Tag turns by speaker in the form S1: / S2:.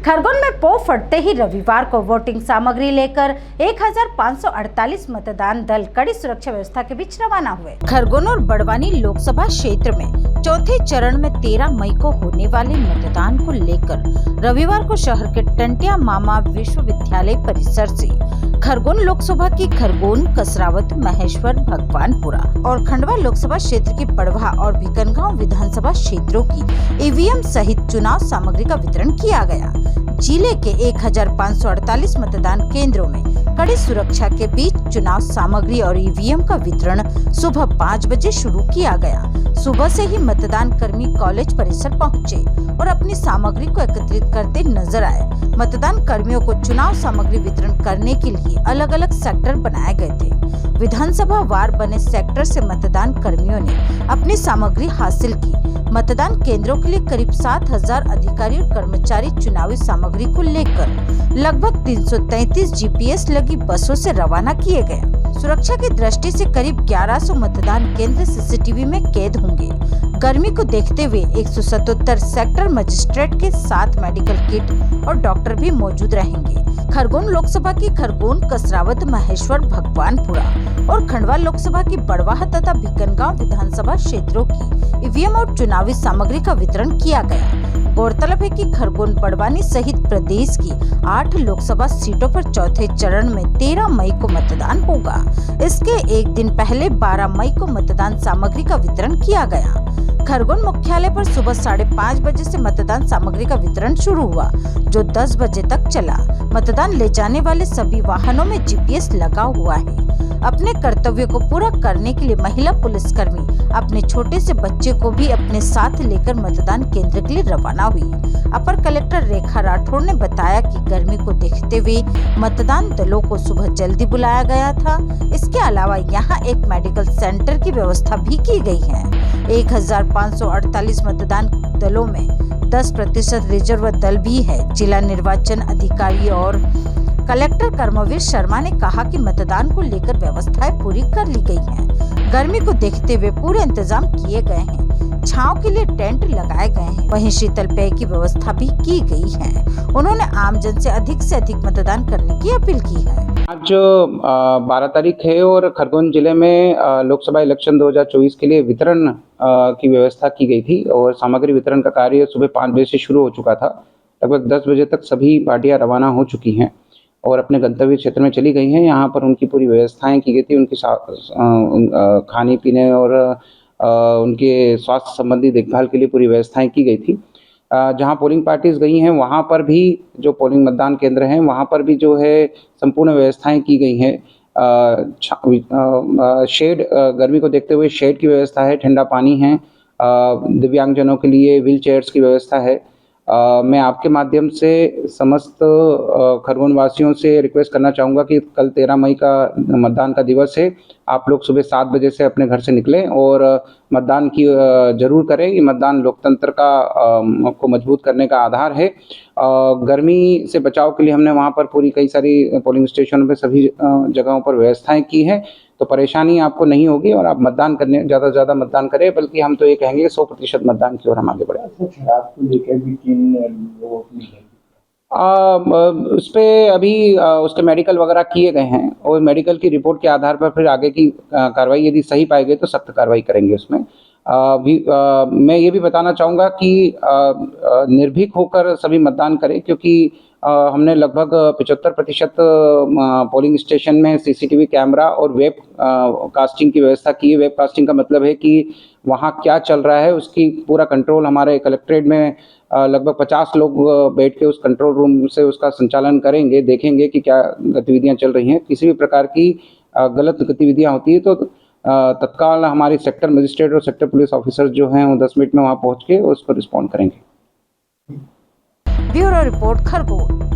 S1: खरगोन में पौ फटते ही रविवार को वोटिंग सामग्री लेकर 1548 मतदान दल कड़ी सुरक्षा व्यवस्था के बीच रवाना हुए। खरगोन और बड़वानी लोकसभा क्षेत्र में चौथे चरण में 13 मई को होने वाले मतदान को लेकर रविवार को शहर के टंटिया मामा विश्वविद्यालय परिसर से खरगोन लोकसभा की खरगोन, कसरावत, महेश्वर, भगवानपुरा और खंडवा लोकसभा क्षेत्र की पड़वा और भिकनगांव विधानसभा क्षेत्रों की ईवीएम सहित चुनाव सामग्री का वितरण किया गया। जिले के 1548 मतदान केंद्रों में कड़ी सुरक्षा के बीच चुनाव सामग्री और ईवीएम का वितरण सुबह 5 बजे शुरू किया गया। सुबह से ही मतदान कर्मी कॉलेज परिसर पहुंचे और अपनी सामग्री को एकत्रित करते नजर आए। मतदान कर्मियों को चुनाव सामग्री वितरण करने के लिए अलग अलग सेक्टर बनाए गए थे। विधानसभा वार बने सेक्टर से मतदान कर्मियों ने अपनी सामग्री हासिल की। मतदान केंद्रों के लिए करीब 7000 अधिकारी और कर्मचारी चुनावी सामग्री को लेकर लगभग 333 जीपीएस लगी बसों से रवाना किए गए। सुरक्षा की दृष्टि से करीब 1100 मतदान केंद्र सीसीटीवी में कैद होंगे। गर्मी को देखते हुए 177 सेक्टर मजिस्ट्रेट के साथ मेडिकल किट और डॉक्टर भी मौजूद रहेंगे। खरगोन लोकसभा की खरगोन, कसरावत, महेश्वर, भगवानपुरा और खंडवा लोकसभा की बड़वाह तथा भिकनगांव विधानसभा क्षेत्रों की ईवीएम और चुनावी सामग्री का वितरण किया गया। गौरतलब है कि खरगोन, बड़वानी सहित प्रदेश की 8 लोकसभा सीटों पर चौथे चरण में 13 मई को मतदान होगा। इसके एक दिन पहले 12 मई को मतदान सामग्री का वितरण किया गया। खरगोन मुख्यालय पर सुबह 5:30 बजे से मतदान सामग्री का वितरण शुरू हुआ, जो 10 बजे तक चला। मतदान ले जाने वाले सभी वाहनों में जीपीएस लगा हुआ है। अपने कर्तव्य को पूरा करने के लिए महिला पुलिसकर्मी अपने छोटे से बच्चे को भी अपने साथ लेकर मतदान केंद्र के लिए रवाना हुई। अपर कलेक्टर रेखा राठौड़ ने बताया कि गर्मी को देखते हुए मतदान दलों को सुबह जल्दी बुलाया गया था। इसके अलावा यहाँ एक मेडिकल सेंटर की व्यवस्था भी की गई है। 1548 मतदान दलों में 10% रिजर्व दल भी है। जिला निर्वाचन अधिकारी और कलेक्टर कर्मवीर शर्मा ने कहा कि मतदान को लेकर व्यवस्थाएं पूरी कर ली गई हैं। गर्मी को देखते हुए पूरे इंतजाम किए गए हैं। छांव के लिए टेंट लगाए गए हैं। वहीं शीतल पेय की व्यवस्था भी की गई है। उन्होंने आमजन से अधिक मतदान करने की अपील की है।
S2: आज 12 तारीख है और खरगोन जिले में लोकसभा इलेक्शन 2024 के लिए वितरण की व्यवस्था की गई थी और सामग्री वितरण का कार्य सुबह 5 बजे से शुरू हो चुका था। लगभग 10 बजे तक सभी पार्टियां रवाना हो चुकी हैं और अपने गंतव्य क्षेत्र में चली गई हैं। यहाँ पर उनकी पूरी व्यवस्थाएं की गई थी। उनकी खाने पीने और उनके स्वास्थ्य संबंधी देखभाल के लिए पूरी व्यवस्थाएं की गई थी। जहाँ पोलिंग पार्टीज गई हैं वहाँ पर भी जो पोलिंग मतदान केंद्र हैं वहाँ पर भी जो है संपूर्ण व्यवस्थाएं की गई हैं। शेड, गर्मी को देखते हुए शेड की व्यवस्था है, ठंडा पानी है, दिव्यांगजनों के लिए व्हील चेयर्स की व्यवस्था है। मैं आपके माध्यम से समस्त खरगोन वासियों से रिक्वेस्ट करना चाहूँगा कि कल 13 मई का मतदान का दिवस है। आप लोग सुबह 7 बजे से अपने घर से निकलें और मतदान की जरूर करें। ये मतदान लोकतंत्र को मजबूत करने का आधार है। गर्मी से बचाव के लिए हमने वहाँ पर पूरी कई सारी पोलिंग स्टेशनों पर सभी जगहों पर व्यवस्थाएं की हैं, तो परेशानी आपको नहीं होगी और आप मतदान करने ज़्यादा से ज़्यादा मतदान करें। बल्कि हम तो ये कहेंगे 100% मतदान की ओर हम आगे बढ़े। उस पर अभी उसके मेडिकल वगैरह किए गए हैं और मेडिकल की रिपोर्ट के आधार पर फिर आगे की कार्रवाई यदि सही पाई गई तो सख्त कार्रवाई करेंगे उसमें। मैं ये भी बताना चाहूँगा कि निर्भीक होकर सभी मतदान करें, क्योंकि हमने लगभग 75% पोलिंग स्टेशन में सीसीटीवी कैमरा और वेब कास्टिंग की व्यवस्था की है। वेब कास्टिंग का मतलब है कि वहाँ क्या चल रहा है उसकी पूरा कंट्रोल हमारे कलेक्ट्रेट में लगभग 50 लोग बैठ के उस कंट्रोल रूम से उसका संचालन करेंगे, देखेंगे कि क्या गतिविधियाँ चल रही हैं। किसी भी प्रकार की गलत गतिविधियाँ होती है तो तत्काल हमारी सेक्टर मजिस्ट्रेट और सेक्टर पुलिस ऑफिसर जो हैं वो 10 मिनट में वहाँ पहुँच के उसको रिस्पॉन्ड करेंगे।
S1: Bureau report, Khargone.